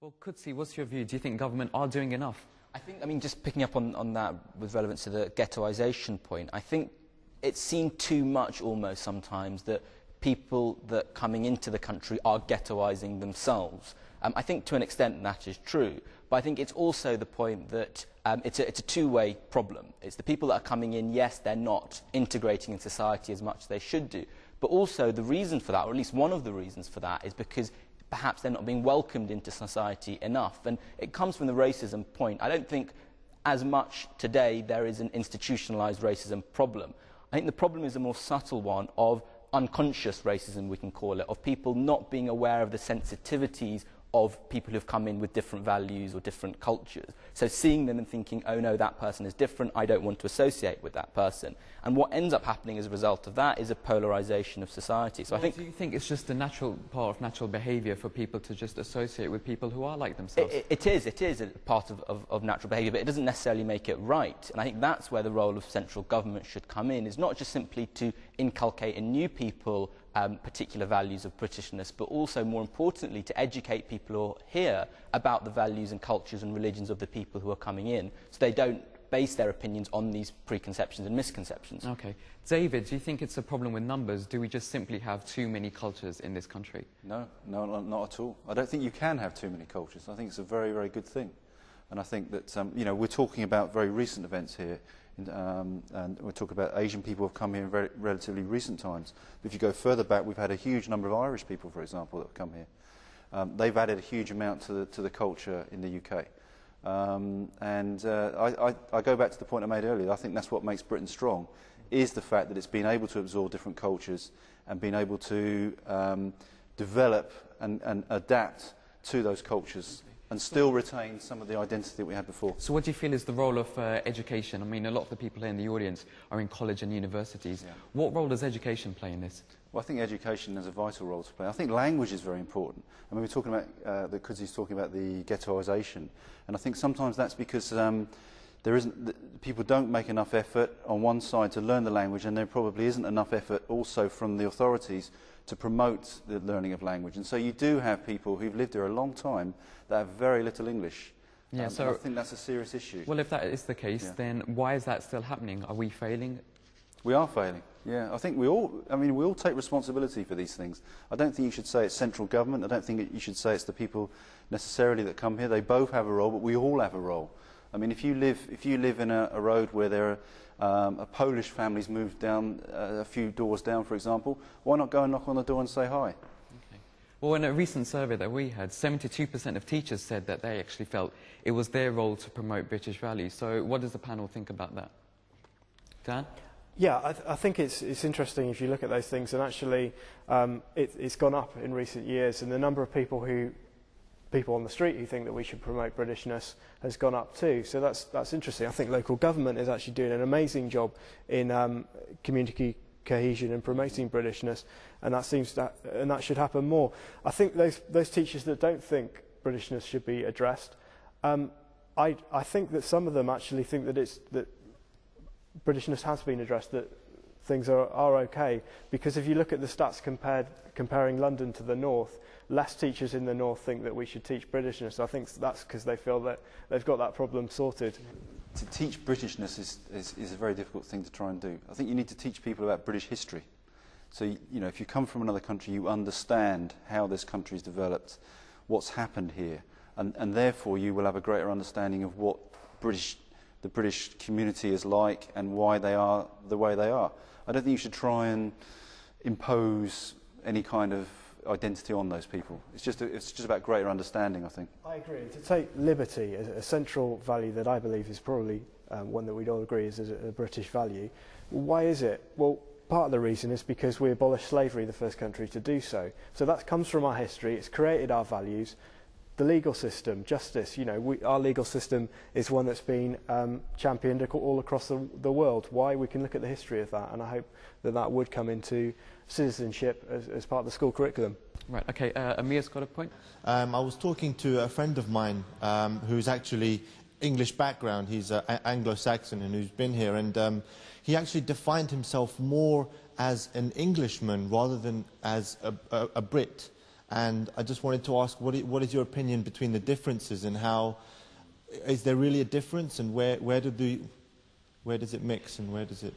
Well, Kudsi, what's your view? Do you think government are doing enough? I mean, just picking up on that with relevance to the ghettoisation point, I think it's seen too much almost sometimes that people that coming into the country are ghettoising themselves. I think to an extent that is true, but I think it's also the point that it's a two-way problem. It's the people that are coming in, yes, they're not integrating in society as much as they should do, but also the reason for that, or at least one of the reasons for that, is because perhaps they're not being welcomed into society enough. And it comes from the racism point. I don't think as much today there is an institutionalised racism problem. I think the problem is a more subtle one of unconscious racism, we can call it, of people not being aware of the sensitivities of people who've come in with different values or different cultures. So seeing them and thinking, oh no, that person is different, I don't want to associate with that person. And what ends up happening as a result of that is a polarisation of society. So well, do you think it's just a natural part of natural behaviour for people to just associate with people who are like themselves? It is a part of natural behaviour, but it doesn't necessarily make it right. And I think that's where the role of central government should come in, is not just simply to inculcate in new people particular values of Britishness, but also, more importantly, to educate people who are here about the values and cultures and religions of the people who are coming in, so they don't base their opinions on these preconceptions and misconceptions. Okay. David, do you think it's a problem with numbers? Do we just simply have too many cultures in this country? No, not at all. I don't think you can have too many cultures. I think it's a very, very good thing. And I think that, you know, we're talking about very recent events here, and we're talking about Asian people who have come here in very relatively recent times. But if you go further back, we've had a huge number of Irish people, for example, that have come here. They've added a huge amount to the culture in the UK. I go back to the point I made earlier. I think that's what makes Britain strong, is the fact that it's been able to absorb different cultures and been able to develop and adapt to those cultures and still retain some of the identity that we had before. So what do you feel is the role of education? I mean, a lot of the people here in the audience are in college and universities. Yeah. What role does education play in this? Well, I think education has a vital role to play. I think language is very important. I mean, we're talking about, the Kudzi's talking about the ghettoisation, and I think sometimes that's because people don't make enough effort on one side to learn the language, and there probably isn't enough effort also from the authorities to promote the learning of language. And so you do have people who've lived here a long time that have very little English. Yeah, so I think that's a serious issue. Well, if that is the case, yeah, then why is that still happening? Are we failing? We are failing, yeah. I think we all take responsibility for these things. I don't think you should say it's central government. I don't think you should say it's the people necessarily that come here. They both have a role, but we all have a role. I mean, if you live in a road where there are a Polish family's moved down a few doors down, for example, why not go and knock on the door and say hi? Okay. Well, in a recent survey that we had, 72% of teachers said that they actually felt it was their role to promote British values. So what does the panel think about that? Dan? Yeah, I think it's interesting if you look at those things, and actually it's gone up in recent years, and the number of people on the street who think that we should promote Britishness has gone up too. So that's interesting. I think local government is actually doing an amazing job in community cohesion and promoting Britishness, and that should happen more. I think those teachers that don't think Britishness should be addressed, I think that some of them actually think that Britishness has been addressed, that things are okay, because if you look at the stats comparing London to the north, less teachers in the north think that we should teach Britishness. I think that's because they feel that they've got that problem sorted. To teach Britishness is a very difficult thing to try and do. I think you need to teach people about British history. So, you know, if you come from another country, you understand how this country's developed, what's happened here, and therefore you will have a greater understanding of what the British community is like and why they are the way they are. I don't think you should try and impose any kind of identity on those people. It's just about greater understanding, I think. I agree. To take liberty as a central value that I believe is probably one that we'd all agree is a British value. Why is it? Well, part of the reason is because we abolished slavery, the first country to do so. So that comes from our history. It's created our values. The legal system, justice, you know, our legal system is one that's been championed all across the world. Why? We can look at the history of that, and I hope that would come into citizenship as part of the school curriculum. Right, okay, Amir's got a point. I was talking to a friend of mine who's actually English background. He's Anglo-Saxon and who's been here, and he actually defined himself more as an Englishman rather than as a Brit. And I just wanted to ask, what is your opinion between the differences, and how is there really a difference, and where does it mix, and where does it?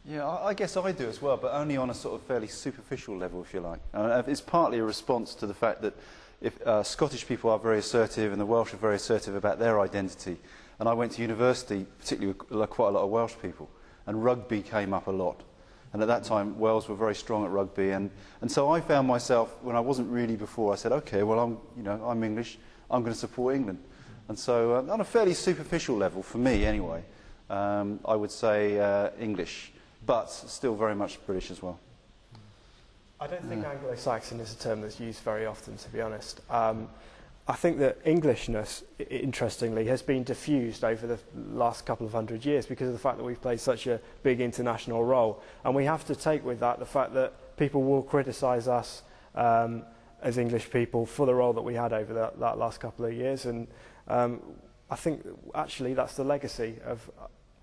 Yeah, I guess I do as well, but only on a sort of fairly superficial level, if you like. It's partly a response to the fact that if Scottish people are very assertive and the Welsh are very assertive about their identity, and I went to university, particularly with quite a lot of Welsh people, and rugby came up a lot. And at that time, Wales were very strong at rugby, and so I found myself, when I wasn't really before, I said, okay, well, I'm English, I'm going to support England. And so on a fairly superficial level, for me anyway, I would say English, but still very much British as well. I don't think Anglo-Saxon is a term that's used very often, to be honest. I think that Englishness, interestingly, has been diffused over the last couple of hundred years because of the fact that we've played such a big international role. And we have to take with that the fact that people will criticise us as English people for the role that we had over that last couple of years. And I think, actually, that's the legacy of...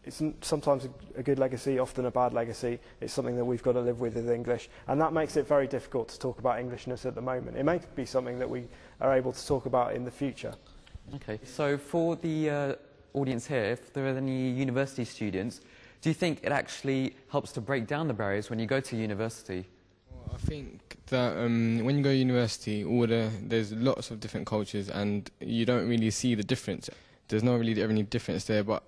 It's sometimes a good legacy, often a bad legacy. It's something that we've got to live with as English. And that makes it very difficult to talk about Englishness at the moment. It may be something that we are able to talk about in the future. Okay, so for the audience here, if there are any university students, do you think it actually helps to break down the barriers when you go to university? Well, I think that when you go to university, there's lots of different cultures and you don't really see the difference. There's not really any difference there, but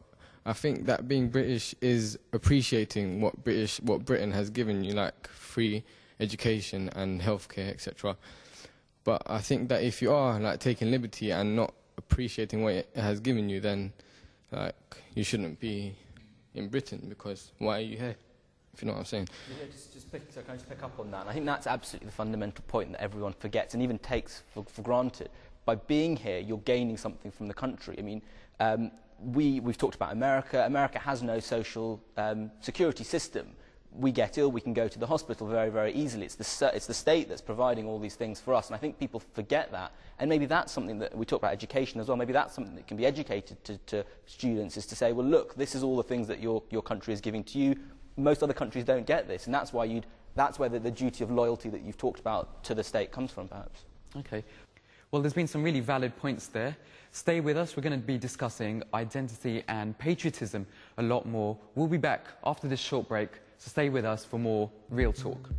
I think that being British is appreciating what Britain has given you, like free education and healthcare, etc. But I think that if you are like taking liberty and not appreciating what it has given you, then like you shouldn't be in Britain, because why are you here? If you know what I'm saying. Yeah, can I just pick up on that? I think that's absolutely the fundamental point that everyone forgets and even takes for granted. By being here, you're gaining something from the country. I mean, we've talked about America. America has no social security system. We get ill, we can go to the hospital very, very easily. It's the state that's providing all these things for us, and I think people forget that. And maybe that's something that we talk about education as well. Maybe that's something that can be educated to students, is to say, well, look, this is all the things that your country is giving to you. Most other countries don't get this, and that's why that's where the duty of loyalty that you've talked about to the state comes from, perhaps. Okay. Well, there's been some really valid points there. Stay with us. We're going to be discussing identity and patriotism a lot more. We'll be back after this short break, so stay with us for more Real Talk.